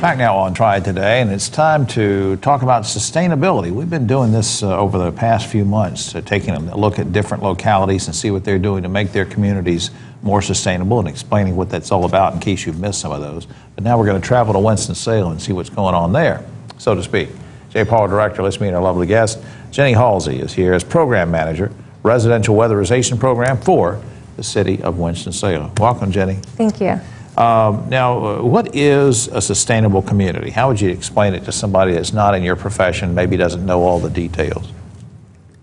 Back now on Triad today, and it's time to talk about sustainability. We've been doing this over the past few months, taking a look at different localities and see what they're doing to make their communities more sustainable and explaining what that's all about in case you've missed some of those. But now we're going to travel to Winston-Salem and see what's going on there, so to speak. J. Paul, Director, let's meet our lovely guest. Jenny Halsey is here as Program Manager, Residential Weatherization Program for the City of Winston-Salem. Welcome, Jenny. Thank you. Now, what is a sustainable community? How would you explain it to somebody that's not in your profession, maybe doesn't know all the details?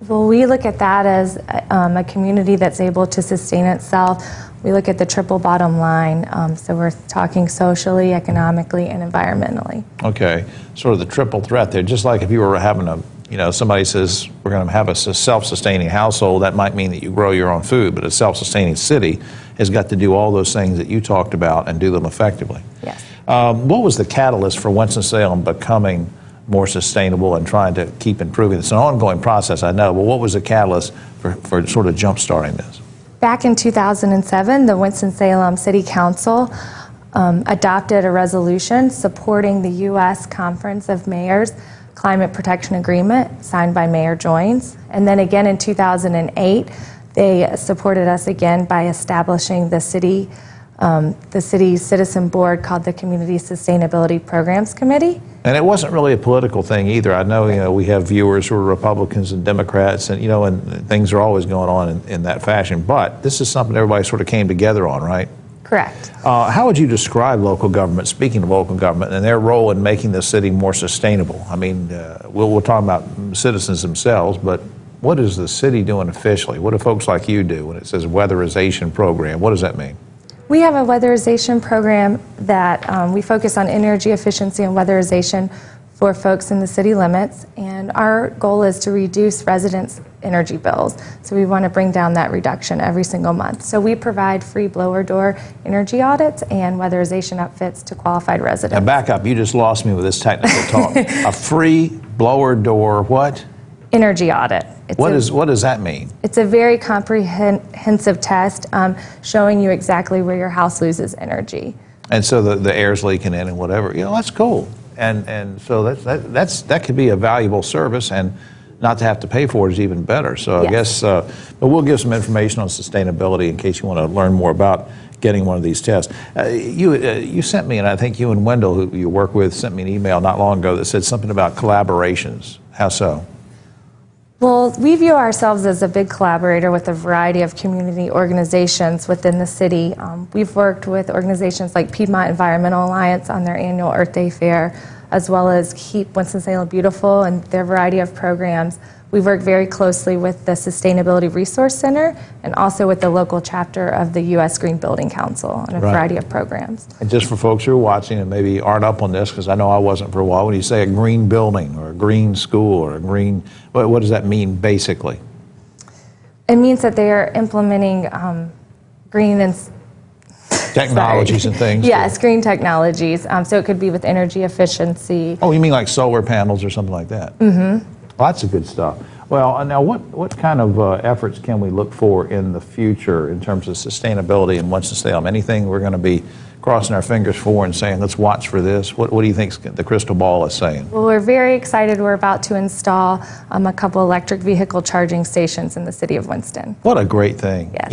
Well, we look at that as a community that's able to sustain itself. We look at the triple bottom line, so we're talking socially, economically, and environmentally. Okay, sort of the triple threat there. Just like if you were having somebody says we're going to have a self-sustaining household, that might mean that you grow your own food, but a self-sustaining city has got to do all those things that you talked about and do them effectively. Yes. What was the catalyst for Winston-Salem becoming more sustainable and trying to keep improving? It's an ongoing process, I know, but what was the catalyst for sort of jump-starting this? Back in 2007, the Winston-Salem City Council adopted a resolution supporting the U.S. Conference of Mayors Climate Protection Agreement signed by Mayor Joines. And then again in 2008, they supported us again by establishing the city's citizen board called the Community Sustainability Programs Committee. And it wasn't really a political thing either. I know, we have viewers who are Republicans and Democrats, and and things are always going on in that fashion. But this is something everybody sort of came together on, right? Correct. How would you describe local government, speaking of local government, and their role in making the city more sustainable? I mean, we'll talk about citizens themselves, but what is the city doing officially? What do folks like you do when it says weatherization program? What does that mean? We have a weatherization program that we focus on energy efficiency and weatherization for folks in the city limits, and our goal is to reduce residents' energy bills. So we want to bring down that reduction every single month. So we provide free blower door energy audits and weatherization outfits to qualified residents. Now back up, you just lost me with this technical talk. A free blower door what? Energy audit. What does that mean? It's a very comprehensive test showing you exactly where your house loses energy. And so the air's leaking in and whatever, that's cool. And so that could be a valuable service, and not to have to pay for it is even better. So yes. I guess, but we'll give some information on sustainability in case you want to learn more about getting one of these tests. You sent me, and I think you and Wendell, who you work with, sent me an email not long ago that said something about collaborations. How so? Well, we view ourselves as a big collaborator with a variety of community organizations within the city. We've worked with organizations like Piedmont Environmental Alliance on their annual Earth Day Fair, as well as Keep Winston-Salem Beautiful and their variety of programs. We've worked very closely with the Sustainability Resource Center and also with the local chapter of the U.S. Green Building Council on a variety of programs. And just for folks who are watching and maybe aren't up on this, because I know I wasn't for a while, when you say a green building or a green school or a green, what does that mean basically? It means that they are implementing green and technologies and things? Yes, green technologies. So it could be with energy efficiency. Oh, you mean like solar panels or something like that? Mm-hmm. Lots of good stuff. Well, now what kind of efforts can we look for in the future in terms of sustainability in Winston-Salem? Anything we're going to be crossing our fingers for and saying, let's watch for this? What do you think the crystal ball is saying? Well, we're very excited. We're about to install a couple electric vehicle charging stations in the city of Winston. What a great thing. Yes.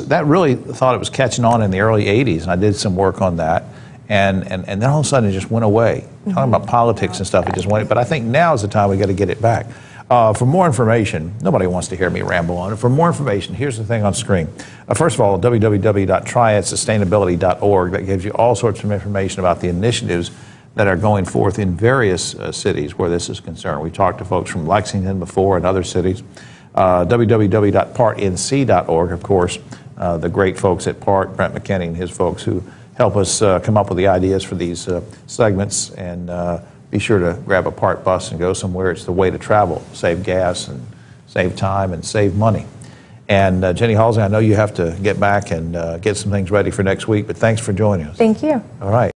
That really thought it was catching on in the early 80s, and I did some work on that. And then all of a sudden it just went away. Mm-hmm. Talking about politics and stuff, it just went. But I think now is the time we got to get it back. For more information, nobody wants to hear me ramble on it. For more information, here's the thing on screen. First of all, www.triadsustainability.org. That gives you all sorts of information about the initiatives that are going forth in various cities where this is concerned. We talked to folks from Lexington before and other cities. www.partnc.org, of course, the great folks at PART, Brent McKinney and his folks who help us come up with the ideas for these segments, and be sure to grab a PART bus and go somewhere. It's the way to travel, save gas and save time and save money. And Jenny Halsey, I know you have to get back and get some things ready for next week, but thanks for joining us. Thank you. All right.